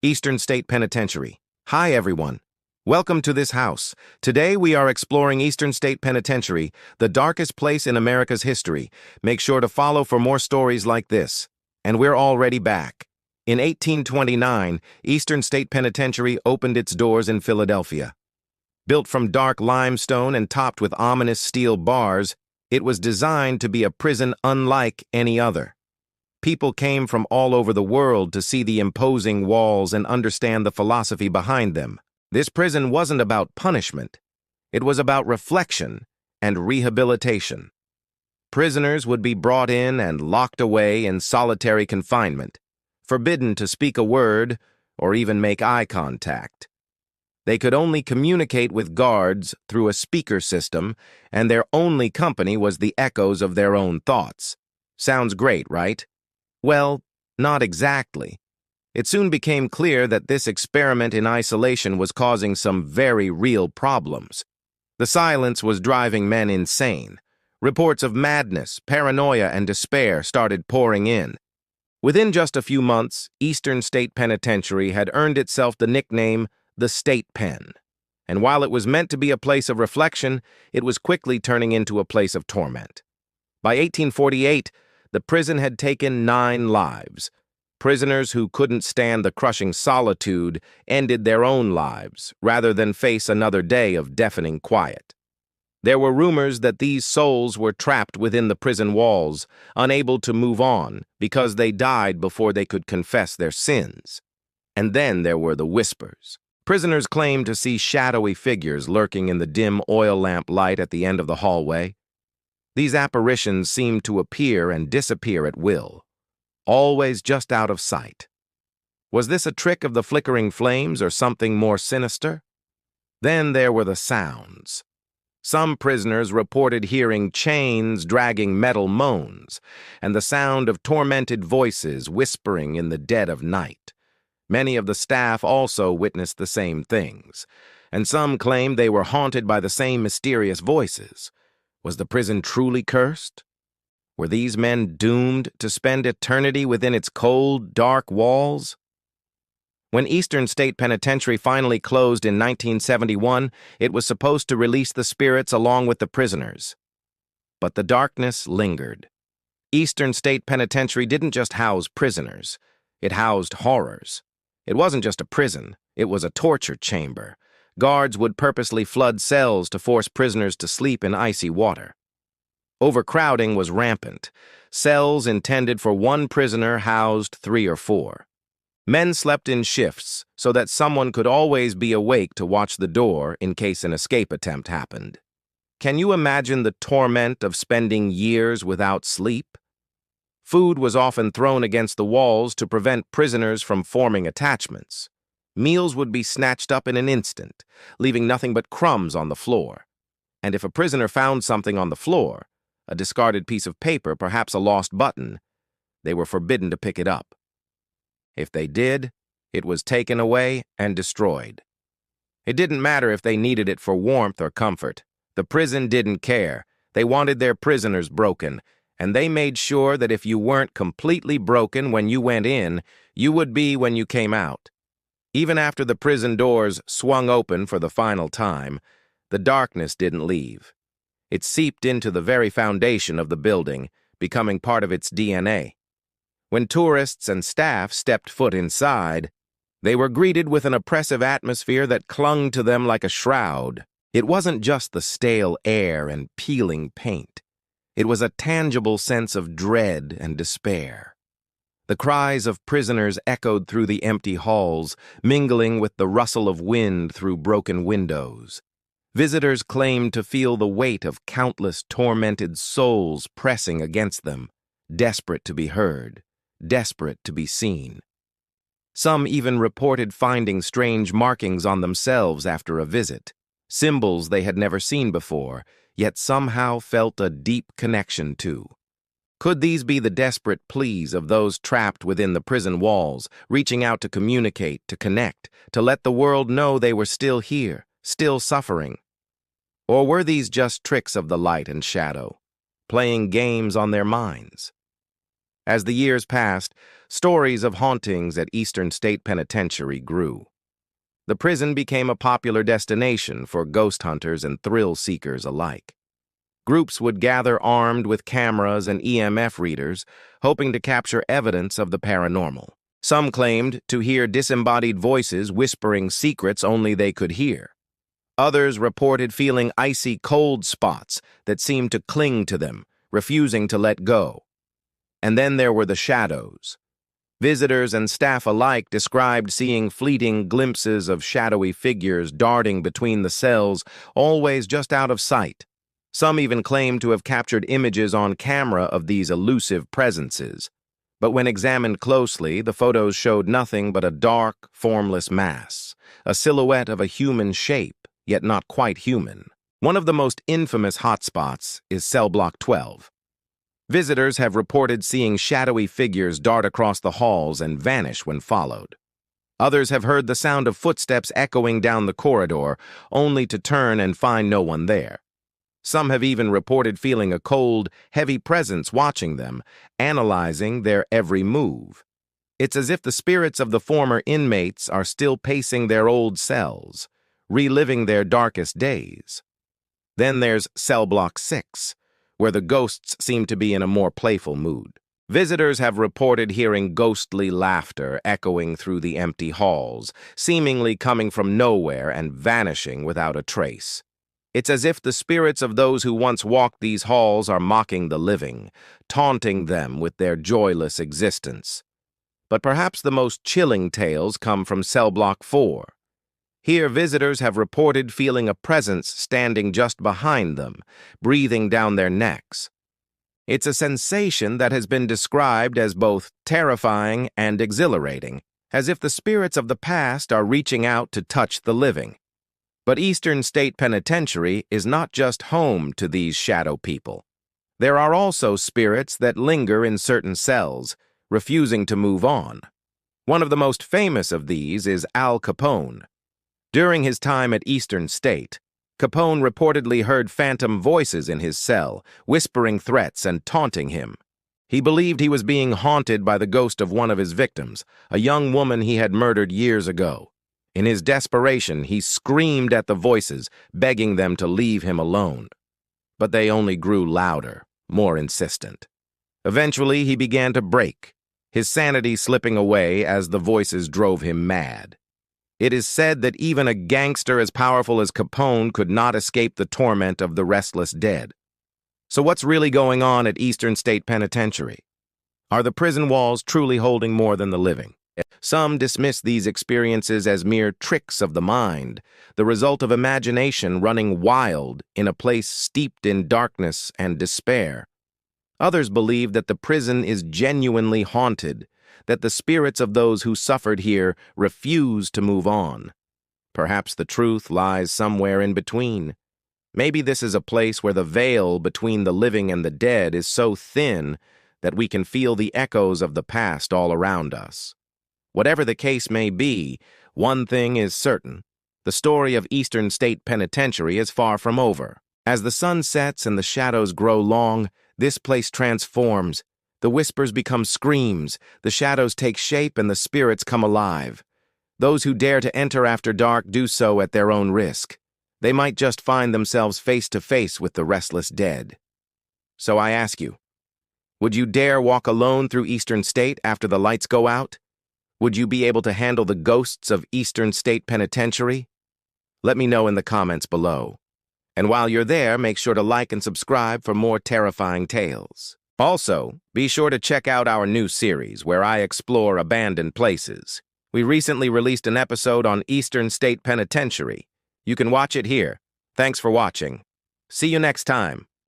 Eastern State Penitentiary. Hi, everyone. Welcome to this house. Today we are exploring Eastern State Penitentiary, the darkest place in America's history. Make sure to follow for more stories like this. And we're already back. In 1829, Eastern State Penitentiary opened its doors in Philadelphia. Built from dark limestone and topped with ominous steel bars, it was designed to be a prison unlike any other. People came from all over the world to see the imposing walls and understand the philosophy behind them. This prison wasn't about punishment. It was about reflection and rehabilitation. Prisoners would be brought in and locked away in solitary confinement, forbidden to speak a word or even make eye contact. They could only communicate with guards through a speaker system, and their only company was the echoes of their own thoughts. Sounds great, right? Well, not exactly. It soon became clear that this experiment in isolation was causing some very real problems. The silence was driving men insane. Reports of madness, paranoia, and despair started pouring in. Within just a few months, Eastern State Penitentiary had earned itself the nickname the State Pen. And while it was meant to be a place of reflection, it was quickly turning into a place of torment. By 1848, the prison had taken 9 lives. Prisoners who couldn't stand the crushing solitude ended their own lives, rather than face another day of deafening quiet. There were rumors that these souls were trapped within the prison walls, unable to move on because they died before they could confess their sins. And then there were the whispers. Prisoners claimed to see shadowy figures lurking in the dim oil lamp light at the end of the hallway. These apparitions seemed to appear and disappear at will, always just out of sight. Was this a trick of the flickering flames or something more sinister? Then there were the sounds. Some prisoners reported hearing chains dragging metal moans, and the sound of tormented voices whispering in the dead of night. Many of the staff also witnessed the same things, and some claimed they were haunted by the same mysterious voices. Was the prison truly cursed? Were these men doomed to spend eternity within its cold, dark walls? When Eastern State Penitentiary finally closed in 1971, it was supposed to release the spirits along with the prisoners. But the darkness lingered. Eastern State Penitentiary didn't just house prisoners. It housed horrors. It wasn't just a prison, it was a torture chamber. Guards would purposely flood cells to force prisoners to sleep in icy water. Overcrowding was rampant. Cells intended for one prisoner housed 3 or 4. Men slept in shifts so that someone could always be awake to watch the door in case an escape attempt happened. Can you imagine the torment of spending years without sleep? Food was often thrown against the walls to prevent prisoners from forming attachments. Meals would be snatched up in an instant, leaving nothing but crumbs on the floor. And if a prisoner found something on the floor, a discarded piece of paper, perhaps a lost button, they were forbidden to pick it up. If they did, it was taken away and destroyed. It didn't matter if they needed it for warmth or comfort. The prison didn't care. They wanted their prisoners broken, and they made sure that if you weren't completely broken when you went in, you would be when you came out. Even after the prison doors swung open for the final time, the darkness didn't leave. It seeped into the very foundation of the building, becoming part of its DNA. When tourists and staff stepped foot inside, they were greeted with an oppressive atmosphere that clung to them like a shroud. It wasn't just the stale air and peeling paint. It was a tangible sense of dread and despair. The cries of prisoners echoed through the empty halls, mingling with the rustle of wind through broken windows. Visitors claimed to feel the weight of countless tormented souls pressing against them, desperate to be heard, desperate to be seen. Some even reported finding strange markings on themselves after a visit, symbols they had never seen before, yet somehow felt a deep connection to. Could these be the desperate pleas of those trapped within the prison walls, reaching out to communicate, to connect, to let the world know they were still here, still suffering? Or were these just tricks of the light and shadow, playing games on their minds? As the years passed, stories of hauntings at Eastern State Penitentiary grew. The prison became a popular destination for ghost hunters and thrill seekers alike. Groups would gather armed with cameras and EMF readers, hoping to capture evidence of the paranormal. Some claimed to hear disembodied voices whispering secrets only they could hear. Others reported feeling icy cold spots that seemed to cling to them, refusing to let go. And then there were the shadows. Visitors and staff alike described seeing fleeting glimpses of shadowy figures darting between the cells, always just out of sight. Some even claimed to have captured images on camera of these elusive presences. But when examined closely, the photos showed nothing but a dark, formless mass, a silhouette of a human shape, yet not quite human. One of the most infamous hotspots is Cell Block 12. Visitors have reported seeing shadowy figures dart across the halls and vanish when followed. Others have heard the sound of footsteps echoing down the corridor, only to turn and find no one there. Some have even reported feeling a cold, heavy presence watching them, analyzing their every move. It's as if the spirits of the former inmates are still pacing their old cells, reliving their darkest days. Then there's Cell Block 6, where the ghosts seem to be in a more playful mood. Visitors have reported hearing ghostly laughter echoing through the empty halls, seemingly coming from nowhere and vanishing without a trace. It's as if the spirits of those who once walked these halls are mocking the living, taunting them with their joyless existence. But perhaps the most chilling tales come from Cell Block 4. Here, visitors have reported feeling a presence standing just behind them, breathing down their necks. It's a sensation that has been described as both terrifying and exhilarating, as if the spirits of the past are reaching out to touch the living. But Eastern State Penitentiary is not just home to these shadow people. There are also spirits that linger in certain cells, refusing to move on. One of the most famous of these is Al Capone. During his time at Eastern State, Capone reportedly heard phantom voices in his cell, whispering threats and taunting him. He believed he was being haunted by the ghost of one of his victims, a young woman he had murdered years ago. In his desperation, he screamed at the voices, begging them to leave him alone. But they only grew louder, more insistent. Eventually, he began to break, his sanity slipping away as the voices drove him mad. It is said that even a gangster as powerful as Capone could not escape the torment of the restless dead. So what's really going on at Eastern State Penitentiary? Are the prison walls truly holding more than the living? Some dismiss these experiences as mere tricks of the mind, the result of imagination running wild in a place steeped in darkness and despair. Others believe that the prison is genuinely haunted, that the spirits of those who suffered here refuse to move on. Perhaps the truth lies somewhere in between. Maybe this is a place where the veil between the living and the dead is so thin that we can feel the echoes of the past all around us. Whatever the case may be, one thing is certain. The story of Eastern State Penitentiary is far from over. As the sun sets and the shadows grow long, this place transforms. The whispers become screams, the shadows take shape, and the spirits come alive. Those who dare to enter after dark do so at their own risk. They might just find themselves face to face with the restless dead. So I ask you, would you dare walk alone through Eastern State after the lights go out? Would you be able to handle the ghosts of Eastern State Penitentiary? Let me know in the comments below. And while you're there, make sure to like and subscribe for more terrifying tales. Also, be sure to check out our new series where I explore abandoned places. We recently released an episode on Eastern State Penitentiary. You can watch it here. Thanks for watching. See you next time.